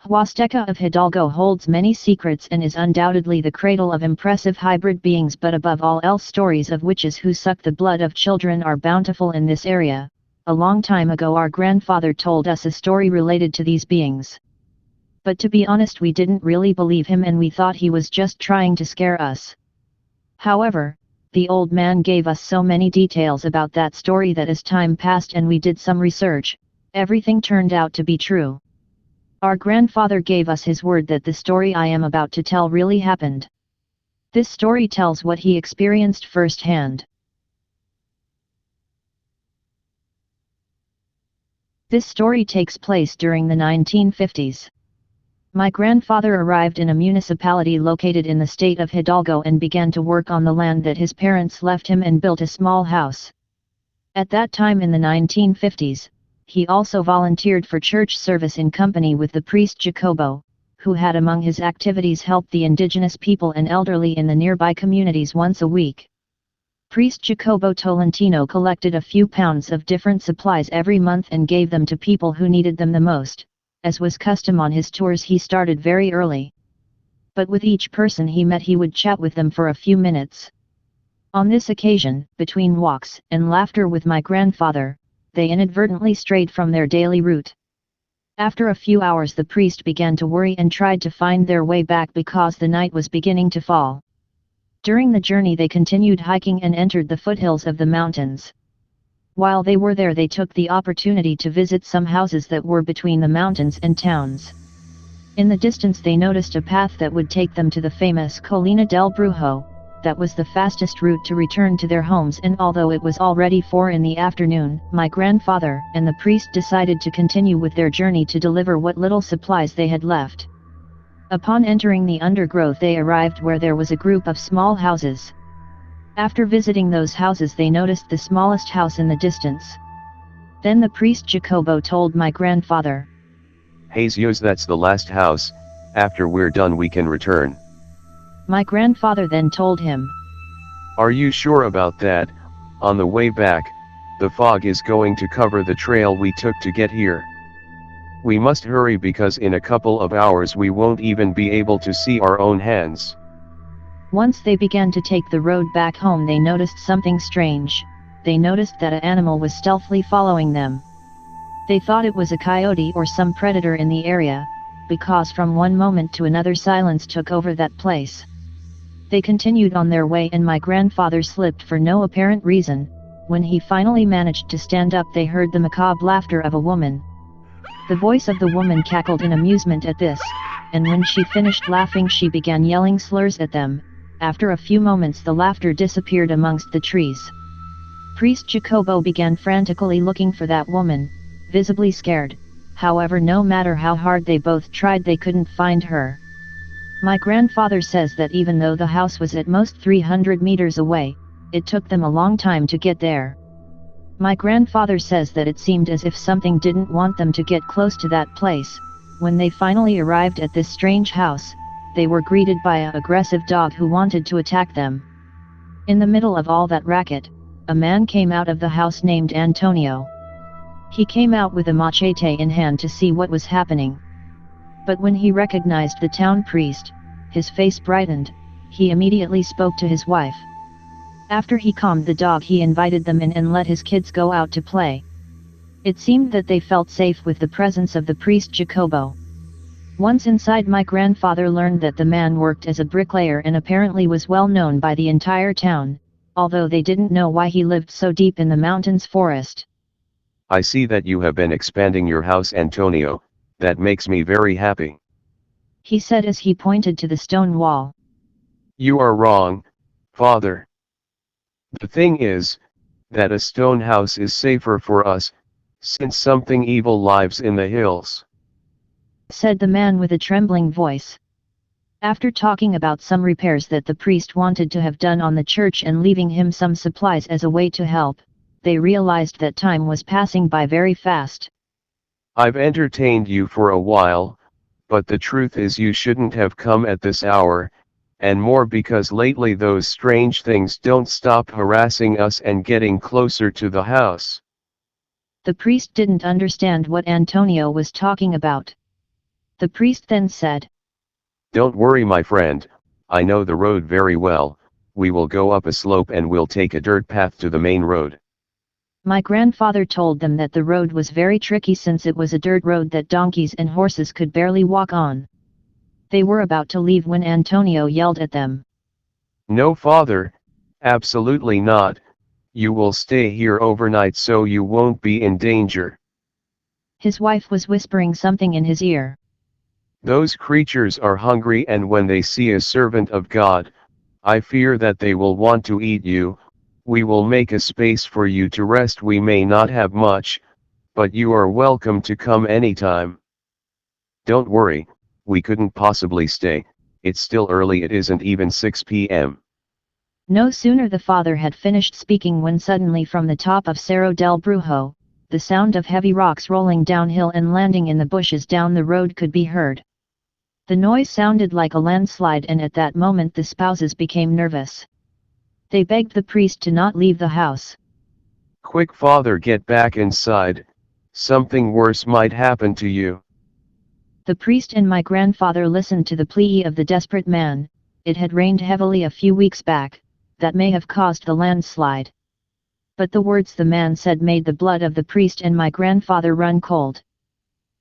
Huasteca of Hidalgo holds many secrets and is undoubtedly the cradle of impressive hybrid beings, but above all else stories of witches who suck the blood of children are bountiful in this area. A long time ago our grandfather told us a story related to these beings. But to be honest, we didn't really believe him and we thought he was just trying to scare us. However, the old man gave us so many details about that story that as time passed and we did some research, everything turned out to be true. Our grandfather gave us his word that the story I am about to tell really happened. This story tells what he experienced firsthand. This story takes place during the 1950s. My grandfather arrived in a municipality located in the state of Hidalgo and began to work on the land that his parents left him and built a small house. At that time in the 1950s, he also volunteered for church service in company with the priest Jacobo, who had among his activities helped the indigenous people and elderly in the nearby communities once a week. Priest Jacobo Tolentino collected a few pounds of different supplies every month and gave them to people who needed them the most. As was custom on his tours, he started very early. But with each person he met he would chat with them for a few minutes. On this occasion, between walks and laughter with my grandfather, they inadvertently strayed from their daily route. After a few hours the priest began to worry and tried to find their way back because the night was beginning to fall. During the journey they continued hiking and entered the foothills of the mountains. While they were there they took the opportunity to visit some houses that were between the mountains and towns. In the distance they noticed a path that would take them to the famous Colina del Brujo. That was the fastest route to return to their homes, and although it was already 4 in the afternoon, my grandfather and the priest decided to continue with their journey to deliver what little supplies they had left. Upon entering the undergrowth they arrived where there was a group of small houses. After visiting those houses they noticed the smallest house in the distance. Then the priest Jacobo told my grandfather, Jesus, that's the last house. After we're done we can return. My grandfather then told him, Are you sure about that? On the way back, the fog is going to cover the trail we took to get here. We must hurry because in a couple of hours we won't even be able to see our own hands. Once they began to take the road back home they noticed something strange. They noticed that an animal was stealthily following them. They thought it was a coyote or some predator in the area, because from one moment to another silence took over that place. They continued on their way and my grandfather slipped for no apparent reason. When he finally managed to stand up they heard the macabre laughter of a woman. The voice of the woman cackled in amusement at this, and when she finished laughing she began yelling slurs at them. After a few moments the laughter disappeared amongst the trees. Priest Jacobo began frantically looking for that woman, visibly scared. However, no matter how hard they both tried they couldn't find her. My grandfather says that even though the house was at most 300 meters away, it took them a long time to get there. My grandfather says that it seemed as if something didn't want them to get close to that place. When they finally arrived at this strange house, they were greeted by an aggressive dog who wanted to attack them. In the middle of all that racket, a man came out of the house named Antonio. He came out with a machete in hand to see what was happening. But when he recognized the town priest, his face brightened. He immediately spoke to his wife. After he calmed the dog he invited them in and let his kids go out to play. It seemed that they felt safe with the presence of the priest Jacobo. Once inside my grandfather learned that the man worked as a bricklayer and apparently was well known by the entire town, although they didn't know why he lived so deep in the mountains forest. I see that you have been expanding your house, Antonio. That makes me very happy. He said as he pointed to the stone wall. You are wrong, father. The thing is, that a stone house is safer for us, since something evil lives in the hills, said the man with a trembling voice. After talking about some repairs that the priest wanted to have done on the church and leaving him some supplies as a way to help, they realized that time was passing by very fast. I've entertained you for a while, but the truth is you shouldn't have come at this hour, and more because lately those strange things don't stop harassing us and getting closer to the house. The priest didn't understand what Antonio was talking about. The priest then said, Don't worry my friend, I know the road very well, we will go up a slope and we'll take a dirt path to the main road. My grandfather told them that the road was very tricky since it was a dirt road that donkeys and horses could barely walk on. They were about to leave when Antonio yelled at them. No father, absolutely not, you will stay here overnight so you won't be in danger. His wife was whispering something in his ear. Those creatures are hungry and when they see a servant of God, I fear that they will want to eat you. We will make a space for you to rest. We may not have much, but you are welcome to come anytime. Don't worry, we couldn't possibly stay, it's still early, it isn't even 6 p.m. No sooner the father had finished speaking when suddenly from the top of Cerro del Brujo, the sound of heavy rocks rolling downhill and landing in the bushes down the road could be heard. The noise sounded like a landslide and at that moment the spouses became nervous. They begged the priest to not leave the house. Quick father, get back inside, something worse might happen to you. The priest and my grandfather listened to the plea of the desperate man. It had rained heavily a few weeks back, that may have caused the landslide. But the words the man said made the blood of the priest and my grandfather run cold.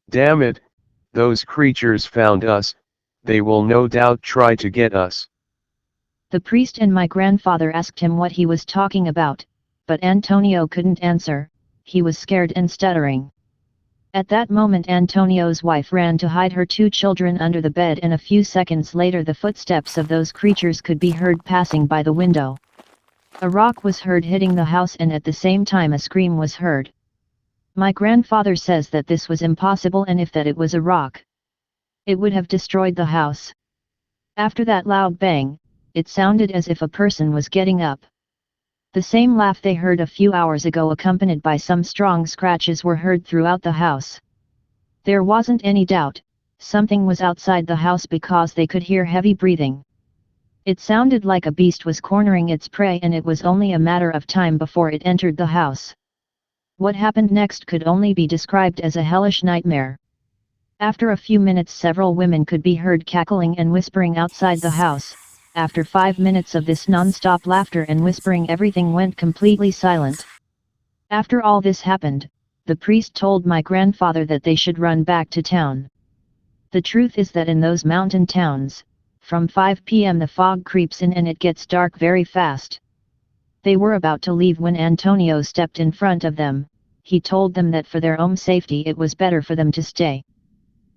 Damn it, those creatures found us, they will no doubt try to get us. The priest and my grandfather asked him what he was talking about, but Antonio couldn't answer, he was scared and stuttering. At that moment Antonio's wife ran to hide her 2 children under the bed and a few seconds later the footsteps of those creatures could be heard passing by the window. A rock was heard hitting the house and at the same time a scream was heard. My grandfather says that this was impossible and if that it was a rock, it would have destroyed the house. After that loud bang, it sounded as if a person was getting up. The same laugh they heard a few hours ago accompanied by some strong scratches were heard throughout the house. There wasn't any doubt, something was outside the house because they could hear heavy breathing. It sounded like a beast was cornering its prey and it was only a matter of time before it entered the house. What happened next could only be described as a hellish nightmare. After a few minutes several women could be heard cackling and whispering outside the house. After 5 minutes of this non-stop laughter and whispering everything went completely silent. After all this happened, the priest told my grandfather that they should run back to town. The truth is that in those mountain towns, from 5 p.m. the fog creeps in and it gets dark very fast. They were about to leave when Antonio stepped in front of them. He told them that for their own safety it was better for them to stay.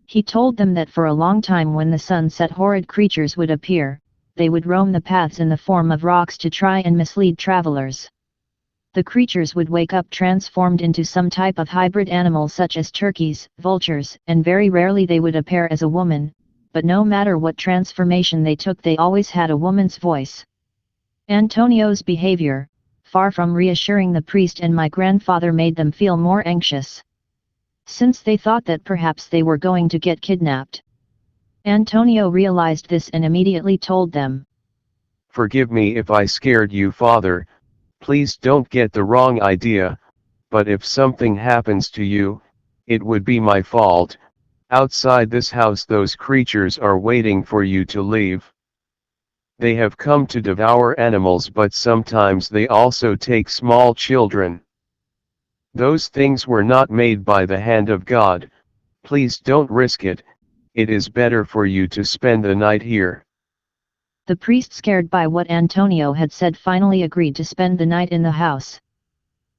He told them that for a long time when the sun set horrid creatures would appear. They would roam the paths in the form of rocks to try and mislead travelers. The creatures would wake up transformed into some type of hybrid animal such as turkeys, vultures, and very rarely they would appear as a woman, but no matter what transformation they took they always had a woman's voice. Antonio's behavior, far from reassuring the priest and my grandfather, made them feel more anxious. Since they thought that perhaps they were going to get kidnapped. Antonio realized this and immediately told them. Forgive me if I scared you, father, please don't get the wrong idea, but if something happens to you, it would be my fault. Outside this house those creatures are waiting for you to leave. They have come to devour animals but sometimes they also take small children. Those things were not made by the hand of God, please don't risk it. It is better for you to spend the night here. The priest, scared by what Antonio had said, finally agreed to spend the night in the house.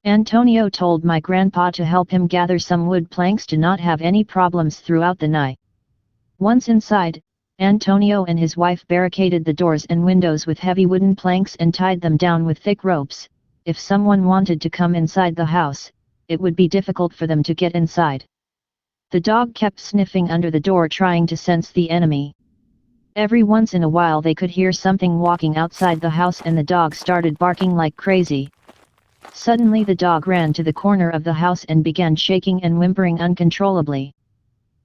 Antonio told my grandpa to help him gather some wood planks to not have any problems throughout the night. Once inside, Antonio and his wife barricaded the doors and windows with heavy wooden planks and tied them down with thick ropes. If someone wanted to come inside the house, it would be difficult for them to get inside. The dog kept sniffing under the door trying to sense the enemy. Every once in a while they could hear something walking outside the house and the dog started barking like crazy. Suddenly the dog ran to the corner of the house and began shaking and whimpering uncontrollably.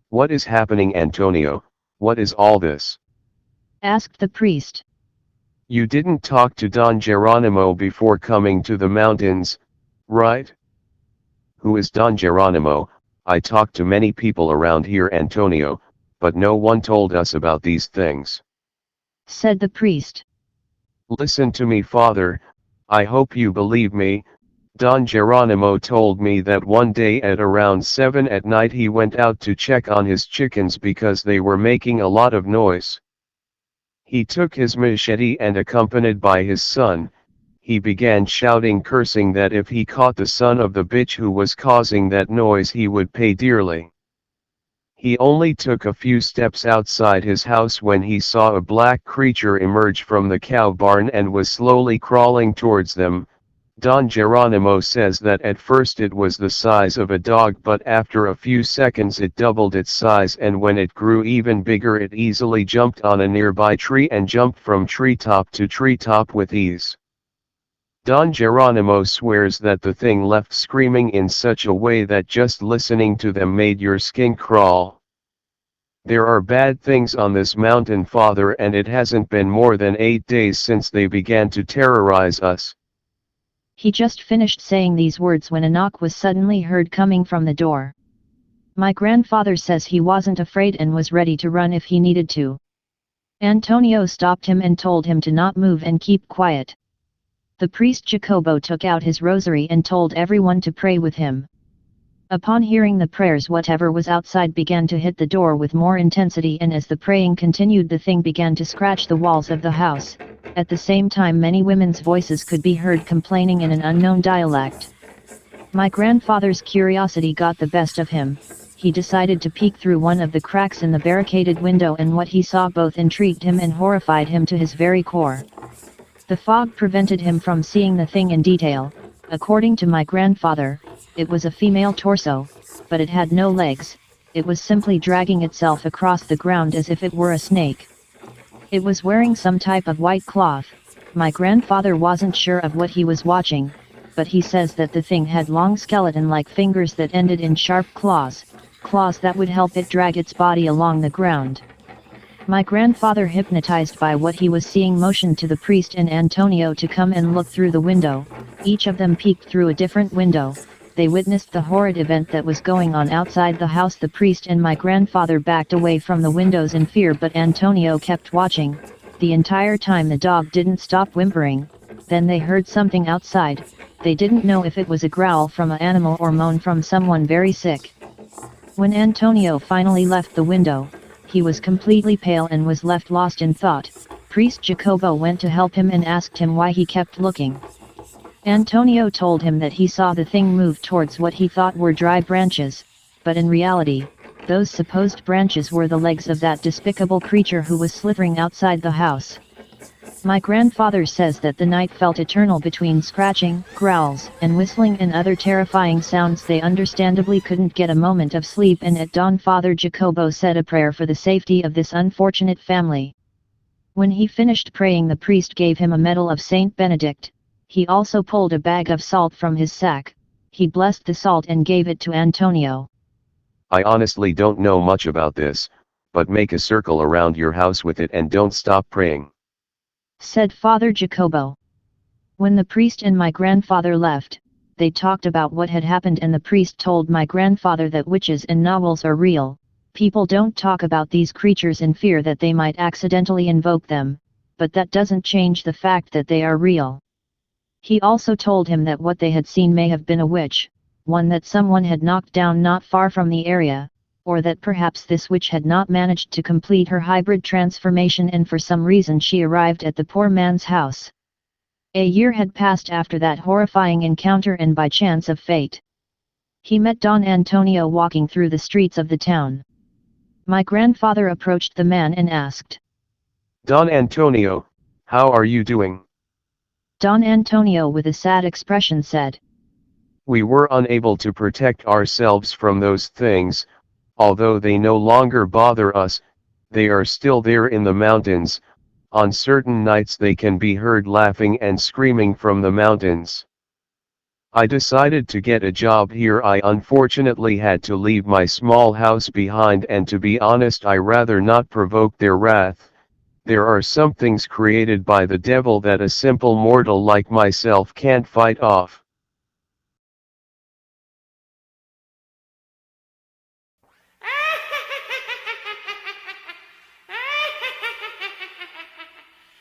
What is happening, Antonio? What is all this? Asked the priest. You didn't talk to Don Geronimo before coming to the mountains, right? Who is Don Geronimo? I talked to many people around here, Antonio, but no one told us about these things," said the priest. "Listen to me, Father, I hope you believe me. Don Geronimo told me that one day at around 7 at night he went out to check on his chickens because they were making a lot of noise. He took his machete and, accompanied by his son, he began shouting, cursing that if he caught the son of the bitch who was causing that noise he would pay dearly. He only took a few steps outside his house when he saw a black creature emerge from the cow barn and was slowly crawling towards them. Don Geronimo says that at first it was the size of a dog, but after a few seconds it doubled its size, and when it grew even bigger it easily jumped on a nearby tree and jumped from treetop to treetop with ease. Don Geronimo swears that the thing left screaming in such a way that just listening to them made your skin crawl. There are bad things on this mountain, Father, and it hasn't been more than 8 days since they began to terrorize us." He just finished saying these words when a knock was suddenly heard coming from the door. My grandfather says he wasn't afraid and was ready to run if he needed to. Antonio stopped him and told him to not move and keep quiet. The priest Jacobo took out his rosary and told everyone to pray with him. Upon hearing the prayers, whatever was outside began to hit the door with more intensity, and as the praying continued the thing began to scratch the walls of the house. At the same time many women's voices could be heard complaining in an unknown dialect. My grandfather's curiosity got the best of him. He decided to peek through one of the cracks in the barricaded window, and what he saw both intrigued him and horrified him to his very core. The fog prevented him from seeing the thing in detail. According to my grandfather, it was a female torso, but it had no legs. It was simply dragging itself across the ground as if it were a snake. It was wearing some type of white cloth. My grandfather wasn't sure of what he was watching, but he says that the thing had long skeleton-like fingers that ended in sharp claws that would help it drag its body along the ground. My grandfather, hypnotized by what he was seeing, motioned to the priest and Antonio to come and look through the window. Each of them peeked through a different window. They witnessed the horrid event that was going on outside the house. The priest and my grandfather backed away from the windows in fear, but Antonio kept watching. The entire time the dog didn't stop whimpering. Then they heard something outside. They didn't know if it was a growl from an animal or moan from someone very sick. When Antonio finally left the window, he was completely pale and was left lost in thought. Priest Jacobo went to help him and asked him why he kept looking. Antonio told him that he saw the thing move towards what he thought were dry branches, but in reality, those supposed branches were the legs of that despicable creature who was slithering outside the house. My grandfather says that the night felt eternal between scratching, growls, and whistling and other terrifying sounds. They understandably couldn't get a moment of sleep, and at dawn Father Jacobo said a prayer for the safety of this unfortunate family. When he finished praying, the priest gave him a medal of Saint Benedict. He also pulled a bag of salt from his sack. He blessed the salt and gave it to Antonio. "I honestly don't know much about this, but make a circle around your house with it and don't stop praying," said Father Jacobo. When the priest and my grandfather left, they talked about what had happened, and the priest told my grandfather that witches and novels are real. People don't talk about these creatures in fear that they might accidentally invoke them, but that doesn't change the fact that they are real. He also told him that what they had seen may have been a witch, one that someone had knocked down not far from the area, or that perhaps this witch had not managed to complete her hybrid transformation and for some reason she arrived at the poor man's house. A year had passed after that horrifying encounter, and by chance of fate, he met Don Antonio walking through the streets of the town. My grandfather approached the man and asked, "Don Antonio, how are you doing?" Don Antonio with a sad expression said, "We were unable to protect ourselves from those things. Although they no longer bother us, they are still there in the mountains. On certain nights they can be heard laughing and screaming from the mountains. I decided to get a job here. I unfortunately had to leave my small house behind, and to be honest, I rather not provoke their wrath. There are some things created by the devil that a simple mortal like myself can't fight off.